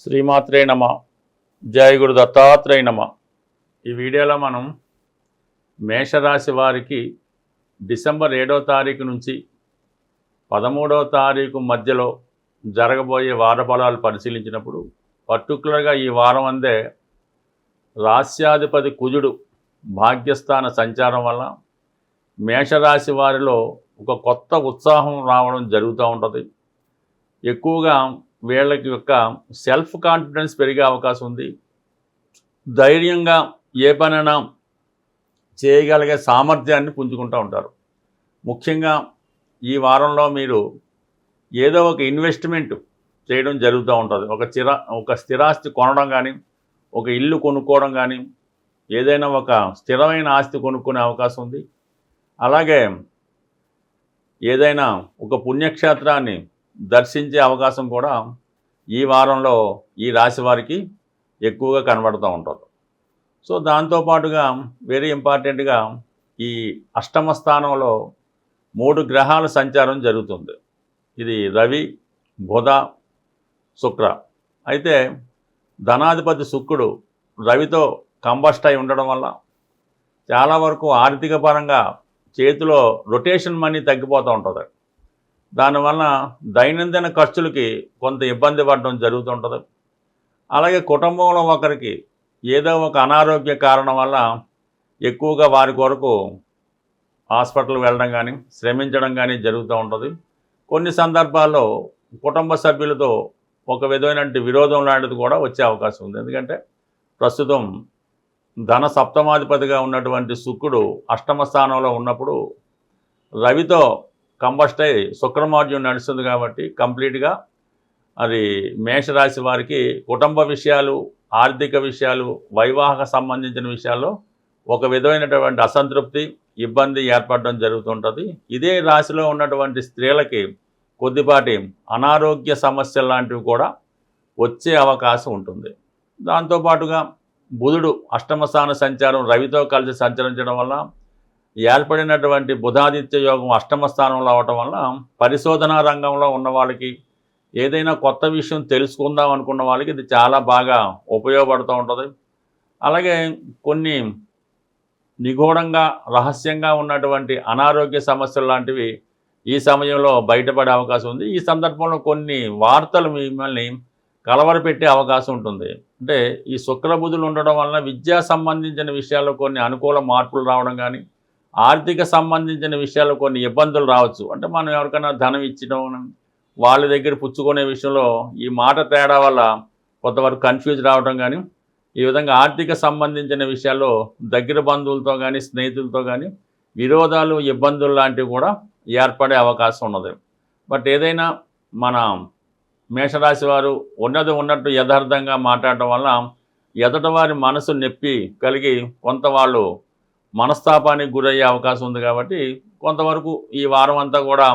శ్రీమాత్రే నమ. జయ గురు దత్తాత్రేయ నమ. ఈ వీడియోలో మనం మేషరాశి వారికి డిసెంబర్ 7వ తారీఖు నుంచి 13వ తారీఖు మధ్యలో జరగబోయే వార ఫలాలు పరిశీలించినప్పుడు పర్టికులర్గా ఈ వారం అందే రాస్యాధిపతి కుజుడు భాగ్యస్థాన సంచారం వల్ల మేషరాశి వారిలో ఒక కొత్త ఉత్సాహం రావడం జరుగుతూ ఉంటుంది. ఎక్కువగా వీళ్ళకి యొక్క సెల్ఫ్ కాన్ఫిడెన్స్ పెరిగే అవకాశం ఉంది. ధైర్యంగా ఏ పనైనా చేయగలిగే సామర్థ్యాన్ని పుంజుకుంటూ ఉంటారు. ముఖ్యంగా ఈ వారంలో మీరు ఏదో ఒక ఇన్వెస్ట్మెంట్ చేయడం జరుగుతూ ఉంటుంది. ఒక స్థిరాస్తి కొనడం కానీ, ఒక ఇల్లు కొనుక్కోవడం కానీ, ఏదైనా ఒక స్థిరమైన ఆస్తి కొనుక్కునే అవకాశం ఉంది. అలాగే ఏదైనా ఒక పుణ్యక్షేత్రాన్ని దర్శించే అవకాశం కూడా ఈ వారంలో ఈ రాశి వారికి ఎక్కువగా కనబడుతూ ఉంటుంది. సో దాంతోపాటుగా వెరీ ఇంపార్టెంట్గా ఈ అష్టమ స్థానంలో 3 గ్రహాల సంచారం జరుగుతుంది. ఇది రవి, బుధ, శుక్ర. అయితే ధనాధిపతి శుక్రుడు రవితో కంబస్ట్ అయి ఉండడం వల్ల చాలా వరకు ఆర్థిక పరంగా చేతిలో రొటేషన్ మనీ తగ్గిపోతూ ఉంటుంది. దానివల్ల దైనందిన ఖర్చులకి కొంత ఇబ్బంది పడడం జరుగుతుంటుంది. అలాగే కుటుంబంలో ఒకరికి ఏదో ఒక అనారోగ్య కారణం వల్ల ఎక్కువగా వారి కొరకు హాస్పిటల్ వెళ్ళడం కానీ, శ్రమించడం కానీ జరుగుతూ ఉంటుంది. కొన్ని సందర్భాల్లో కుటుంబ సభ్యులతో ఒక విధమైన విరోధం లాంటిది కూడా వచ్చే అవకాశం ఉంది. ఎందుకంటే ప్రస్తుతం ధన సప్తమాధిపతిగా ఉన్నటువంటి శుక్రుడు అష్టమ స్థానంలో ఉన్నప్పుడు రవితో కంబస్ట్ అయి శుక్రమార్జున్ నడుస్తుంది కాబట్టి కంప్లీట్గా అది మేషరాశి వారికి కుటుంబ విషయాలు, ఆర్థిక విషయాలు, వైవాహిక సంబంధించిన విషయాల్లో ఒక విధమైనటువంటి అసంతృప్తి, ఇబ్బంది ఏర్పడడం జరుగుతుంటుంది. ఇదే రాశిలో ఉన్నటువంటి స్త్రీలకి కొద్దిపాటి అనారోగ్య సమస్యలు లాంటివి కూడా వచ్చే అవకాశం ఉంటుంది. దాంతోపాటుగా బుధుడు అష్టమ స్థాన సంచారం రవితో కలిసి సంచరించడం వల్ల ఏర్పడినటువంటి బుధాదిత్య యోగం అష్టమ స్థానంలో అవటం వల్ల పరిశోధనా రంగంలో ఉన్న వాళ్ళకి, ఏదైనా కొత్త విషయం తెలుసుకుందాం అనుకున్న వాళ్ళకి ఇది చాలా బాగా ఉపయోగపడుతూ ఉంటుంది. అలాగే కొన్ని నిగూఢంగా రహస్యంగా ఉన్నటువంటి అనారోగ్య సమస్యలు లాంటివి ఈ సమయంలో బయటపడే అవకాశం ఉంది. ఈ సందర్భంలో కొన్ని వార్తలు మిమ్మల్ని కలవరపెట్టే అవకాశం ఉంటుంది. అంటే ఈ శుక్రబుధులు ఉండడం వలన విద్యా సంబంధించిన విషయాల్లో కొన్ని అనుకూల మార్పులు రావడం కానీ, ఆర్థిక సంబంధించిన విషయాల్లో కొన్ని ఇబ్బందులు రావచ్చు. అంటే మనం ఎవరికైనా ధనం ఇచ్చడం, వాళ్ళ దగ్గర పుచ్చుకునే విషయంలో ఈ మాట తేడా వల్ల కొంతవరకు కన్ఫ్యూజ్ రావడం కానీ, ఈ విధంగా ఆర్థిక సంబంధించిన విషయాల్లో దగ్గర బంధువులతో కానీ, స్నేహితులతో కానీ విరోధాలు, ఇబ్బందులు లాంటివి కూడా ఏర్పడే అవకాశం ఉన్నది. బట్ ఏదైనా మన మేషరాశి వారు ఉన్నట్టు యథార్థంగా మాట్లాడటం వల్ల ఎదుట వారి మనసు నొప్పి కలిగి కొంత వాళ్ళు మనస్తాపానికి గురయ్యే అవకాశం ఉంది. కాబట్టి కొంతవరకు ఈ వారం అంతా కూడా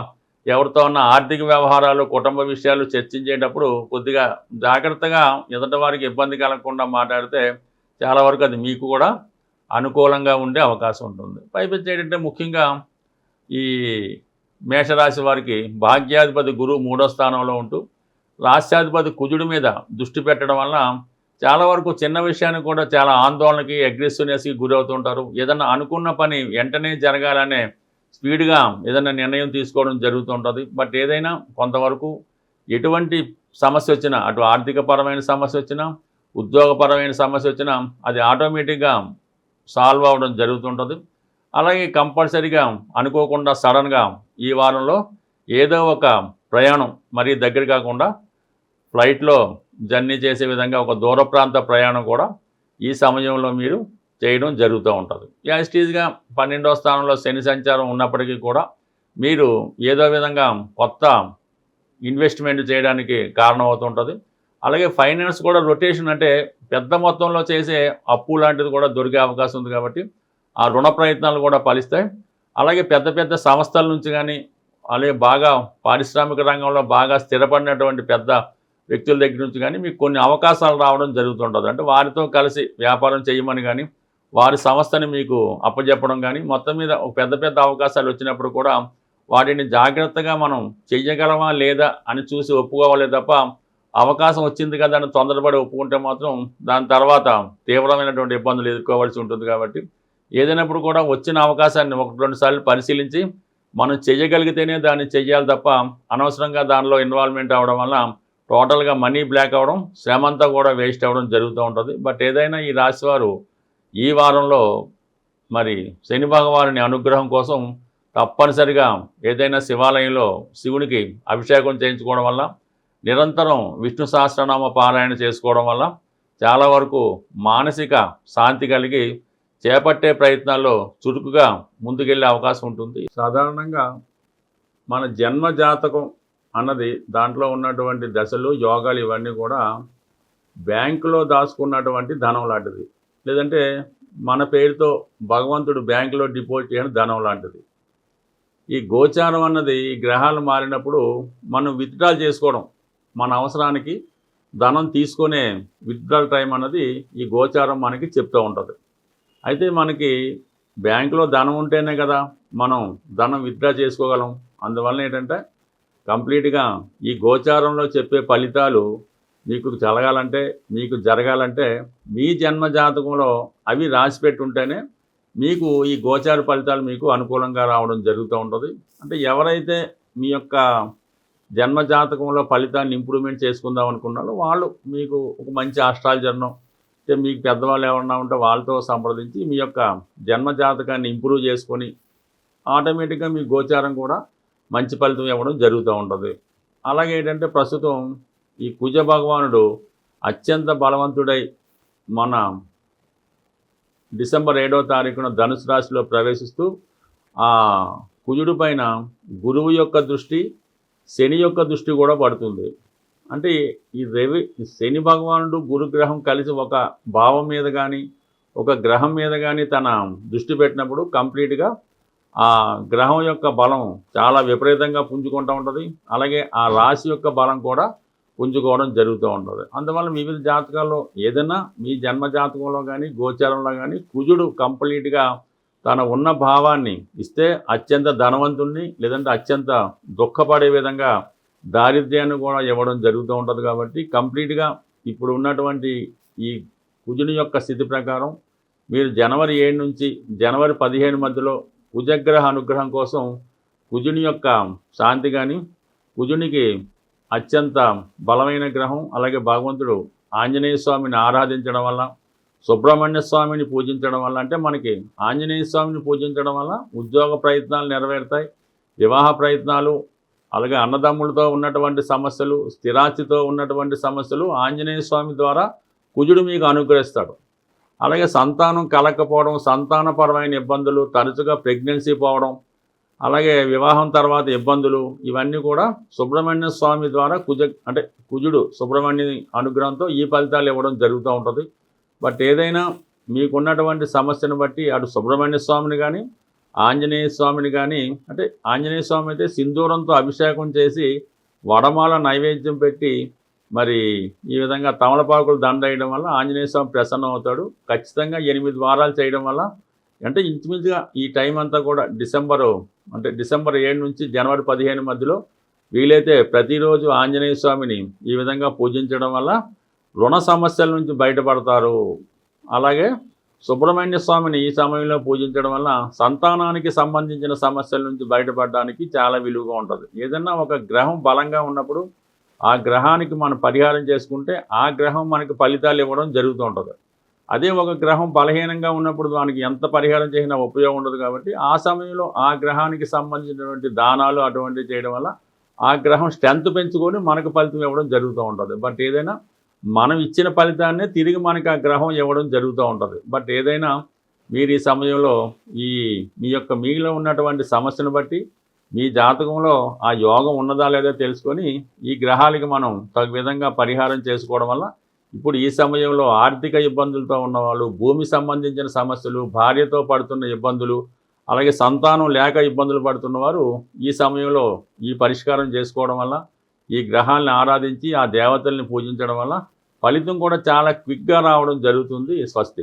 ఎవరితో ఉన్న ఆర్థిక వ్యవహారాలు, కుటుంబ విషయాలు చర్చించేటప్పుడు కొద్దిగా జాగ్రత్తగా ఎదుటి వారికి ఇబ్బంది కలగకుండా మాట్లాడితే చాలా వరకు అది మీకు కూడా అనుకూలంగా ఉండే అవకాశం ఉంటుంది. పైపెచ్చి ఏంటంటే ముఖ్యంగా ఈ మేషరాశి వారికి భాగ్యాధిపతి గురువు 3వ స్థానంలో ఉంటూ రాస్యాధిపతి కుజుడి మీద దృష్టి పెట్టడం వల్ల చాలా వరకు చిన్న విషయానికి కూడా చాలా ఆందోళనకి, అగ్రెసివ్నెస్కి గురవుతుంటారు. ఏదన్నా అనుకున్న పని వెంటనే జరగాలనే స్పీడ్గా ఏదైనా నిర్ణయం తీసుకోవడం జరుగుతుంటుంది. బట్ ఏదైనా కొంతవరకు ఎటువంటి సమస్య వచ్చినా, అటు ఆర్థికపరమైన సమస్య వచ్చినా, ఉద్యోగపరమైన సమస్య వచ్చినా అది ఆటోమేటిక్గా సాల్వ్ అవ్వడం జరుగుతుంటుంది. అలాగే కంపల్సరీగా అనుకోకుండా సడన్గా ఈ వారంలో ఏదో ఒక ప్రయాణం, మరీ దగ్గర కాకుండా ఫ్లైట్లో జర్నీ చేసే విధంగా ఒక దూర ప్రాంత ప్రయాణం కూడా ఈ సమయంలో మీరు చేయడం జరుగుతూ ఉంటుంది. యాస్టీజ్గా 12వ స్థానంలో శని సంచారం ఉన్నప్పటికీ కూడా మీరు ఏదో విధంగా కొత్త ఇన్వెస్ట్మెంట్ చేయడానికి కారణమవుతుంటుంది. అలాగే ఫైనాన్స్ కూడా రొటేషన్, అంటే పెద్ద మొత్తంలో చేసే అప్పు లాంటిది కూడా దొరికే అవకాశం ఉంది. కాబట్టి ఆ రుణ ప్రయత్నాలు కూడా ఫలిస్తాయి. అలాగే పెద్ద పెద్ద సంస్థల నుంచి కానీ, అలాగే బాగా పారిశ్రామిక రంగంలో బాగా స్థిరపడినటువంటి పెద్ద వ్యక్తుల దగ్గర నుంచి కానీ మీకు కొన్ని అవకాశాలు రావడం జరుగుతుంటుంది. అంటే వారితో కలిసి వ్యాపారం చేయమని కానీ, వారి సంస్థని మీకు అప్పచెప్పడం కానీ, మొత్తం మీద ఒక పెద్ద పెద్ద అవకాశాలు వచ్చినప్పుడు కూడా వాటిని జాగ్రత్తగా మనం చెయ్యగలమా లేదా అని చూసి ఒప్పుకోవాలి తప్ప అవకాశం వచ్చింది కదా అని తొందరపడి ఒప్పుకుంటే మాత్రం దాని తర్వాత తీవ్రమైనటువంటి ఇబ్బందులు ఎదుర్కోవాల్సి ఉంటుంది. కాబట్టి ఏదైనప్పుడు కూడా వచ్చిన అవకాశాన్ని 1-2 సార్లు పరిశీలించి మనం చేయగలిగితేనే దాన్ని చెయ్యాలి తప్ప అనవసరంగా దానిలో ఇన్వాల్వ్మెంట్ అవ్వడం వల్ల టోటల్గా మనీ బ్లాక్ అవ్వడం, శ్రమ అంతా కూడా వేస్ట్ అవ్వడం జరుగుతూ ఉంటుంది. బట్ ఏదైనా ఈ రాశివారు ఈ వారంలో మరి శని భగవానుని అనుగ్రహం కోసం తప్పనిసరిగా ఏదైనా శివాలయంలో శివునికి అభిషేకం చేయించుకోవడం వల్ల, నిరంతరం విష్ణు సహస్రనామ పారాయణ చేసుకోవడం వల్ల చాలా వరకు మానసిక శాంతి కలిగి చేపట్టే ప్రయత్నాల్లో చురుకుగా ముందుకెళ్ళే అవకాశం ఉంటుంది. సాధారణంగా మన జన్మ జాతకం అన్నది దాంట్లో ఉన్నటువంటి దశలు, యోగాలు ఇవన్నీ కూడా బ్యాంకులో దాచుకున్నటువంటి ధనం లాంటిది. లేదంటే మన పేరుతో భగవంతుడు బ్యాంకులో డిపాజిట్ చేయని ధనం లాంటిది. ఈ గోచారం అన్నది ఈ గ్రహాలు మారినప్పుడు మనం విత్డ్రాల్ చేసుకోవడం, మన అవసరానికి ధనం తీసుకునే విత్డ్రాల్ టైం అన్నది ఈ గోచారం మనకి చెప్తూ ఉంటుంది. అయితే మనకి బ్యాంకులో ధనం ఉంటేనే కదా మనం ధనం విత్డ్రా చేసుకోగలం. అందువల్ల ఏంటంటే కంప్లీట్గా ఈ గోచారంలో చెప్పే ఫలితాలు మీకు జరగాలంటే మీ జన్మ జాతకంలో అవి రాసిపెట్టి ఉంటేనే మీకు ఈ గోచార ఫలితాలు మీకు అనుకూలంగా రావడం జరుగుతూ ఉంటుంది. అంటే ఎవరైతే మీ యొక్క జన్మ జాతకంలో ఫలితాన్ని ఇంప్రూవ్మెంట్ చేసుకుందాం అనుకున్నారో వాళ్ళు మీకు ఒక మంచి ఆస్ట్రాలజర్నో, అంటే మీకు పెద్దవాళ్ళు ఎవరన్నా ఉంటే వాళ్ళతో సంప్రదించి మీ యొక్క జన్మ జాతకాన్ని ఇంప్రూవ్ చేసుకొని ఆటోమేటిక్గా మీ గోచారం కూడా మంచి ఫలితం ఇవ్వడం జరుగుతూ ఉంటుంది. అలాగే ఏంటంటే ప్రస్తుతం ఈ కుజ భగవానుడు అత్యంత బలవంతుడై మన డిసెంబర్ 7వ తారీఖున ధనుసు రాశిలో ప్రవేశిస్తూ ఆ కుజుడి పైన గురువు యొక్క దృష్టి, శని యొక్క దృష్టి కూడా పడుతుంది. అంటే ఈ శని భగవానుడు గురుగ్రహం కలిసి ఒక భావం మీద కానీ ఒక గ్రహం మీద కానీ తన దృష్టి పెట్టినప్పుడు కంప్లీట్గా ఆ గ్రహం యొక్క బలం చాలా విపరీతంగా పుంజుకుంటూ ఉంటుంది. అలాగే ఆ రాశి యొక్క బలం కూడా పుంజుకోవడం జరుగుతూ ఉంటుంది. అందువల్ల వివిధ జాతకాల్లో ఏదైనా మీ జన్మ జాతకంలో కానీ గోచారంలో కానీ కుజుడు కంప్లీట్గా తన ఉన్న భావాన్ని ఇస్తే అత్యంత ధనవంతుణ్ణి, లేదంటే అత్యంత దుఃఖపడే విధంగా దారిద్ర్యాన్ని కూడా ఇవ్వడం జరుగుతూ ఉంటుంది. కాబట్టి కంప్లీట్గా ఇప్పుడు ఉన్నటువంటి ఈ కుజుని యొక్క స్థితి ప్రకారం మీరు జనవరి 7 నుంచి జనవరి 15 మధ్యలో కుజగ్రహ అనుగ్రహం కోసం కుజుని యొక్క శాంతి కానీ, కుజునికి అత్యంత బలమైన గ్రహం, అలాగే భగవంతుడు ఆంజనేయ స్వామిని ఆరాధించడం వల్ల, సుబ్రహ్మణ్య స్వామిని పూజించడం వల్ల, అంటే మనకి ఆంజనేయ స్వామిని పూజించడం వల్ల ఉద్యోగ ప్రయత్నాలు నెరవేరుతాయి, వివాహ ప్రయత్నాలు, అలాగే అన్నదమ్ములతో ఉన్నటువంటి సమస్యలు, స్థిరాస్తితో ఉన్నటువంటి సమస్యలు ఆంజనేయ స్వామి ద్వారా కుజుడు మీకు అనుగ్రహిస్తాడు. అలాగే సంతానం కలగకపోవడం, సంతానపరమైన ఇబ్బందులు, తరచుగా ప్రెగ్నెన్సీ పోవడం, అలాగే వివాహం తర్వాత ఇబ్బందులు, ఇవన్నీ కూడా సుబ్రహ్మణ్య స్వామి ద్వారా కుజుడు సుబ్రహ్మణ్య అనుగ్రహంతో ఈ ఫలితాలు ఇవ్వడం జరుగుతూ ఉంటుంది. బట్ ఏదైనా మీకున్నటువంటి సమస్యను బట్టి అటు సుబ్రహ్మణ్య స్వామిని కానీ ఆంజనేయ స్వామిని కానీ, అంటే ఆంజనేయ స్వామి అయితే సింధూరంతో అభిషేకం చేసి వడమాల నైవేద్యం పెట్టి మరి ఈ విధంగా తమలపాకులు దండ వేయడం వల్ల ఆంజనేయ స్వామి ప్రసన్నం అవుతాడు. ఖచ్చితంగా 8 వారాలు చేయడం వల్ల, అంటే ఇంచుమించుగా ఈ టైం అంతా కూడా డిసెంబర్ 7 నుంచి జనవరి 15 మధ్యలో వీలైతే ప్రతిరోజు ఆంజనేయ స్వామిని ఈ విధంగా పూజించడం వల్ల రుణ సమస్యల నుంచి బయటపడతారు. అలాగే సుబ్రహ్మణ్య స్వామిని ఈ సమయంలో పూజించడం వల్ల సంతానానికి సంబంధించిన సమస్యల నుంచి బయటపడడానికి చాలా విలువగా ఉంటుంది. ఏదన్నా ఒక గ్రహం బలంగా ఉన్నప్పుడు ఆ గ్రహానికి మనం పరిహారం చేసుకుంటే ఆ గ్రహం మనకి ఫలితాలు ఇవ్వడం జరుగుతూ ఉంటుంది. అదే ఒక గ్రహం బలహీనంగా ఉన్నప్పుడు దానికి ఎంత పరిహారం చేసినా ఉపయోగం ఉండదు. కాబట్టి ఆ సమయంలో ఆ గ్రహానికి సంబంధించినటువంటి దానాలు అటువంటివి చేయడం వల్ల ఆ గ్రహం స్ట్రెంత్ పెంచుకొని మనకు ఫలితం ఇవ్వడం జరుగుతూ ఉంటుంది. బట్ ఏదైనా మనం ఇచ్చిన ఫలితాన్నే తిరిగి మనకి ఆ గ్రహం ఇవ్వడం జరుగుతూ ఉంటుంది. బట్ ఏదైనా మీరు ఈ సమయంలో మీ యొక్క మీలో ఉన్నటువంటి సమస్యను బట్టి మీ జాతకంలో ఆ యోగం ఉన్నదా లేదా తెలుసుకొని ఈ గ్రహాలకి మనం తగు విధంగా పరిహారం చేసుకోవడం వల్ల ఇప్పుడు ఈ సమయంలో ఆర్థిక ఇబ్బందులతో ఉన్నవాళ్ళు, భూమి సంబంధించిన సమస్యలు, భార్యతో పడుతున్న ఇబ్బందులు, అలాగే సంతానం లేక ఇబ్బందులు పడుతున్నవారు ఈ సమయంలో ఈ పరిష్కారం చేసుకోవడం వల్ల, ఈ గ్రహాలను ఆరాధించి ఆ దేవతల్ని పూజించడం వల్ల ఫలితం కూడా చాలా క్విక్గా రావడం జరుగుతుంది. స్వస్తి.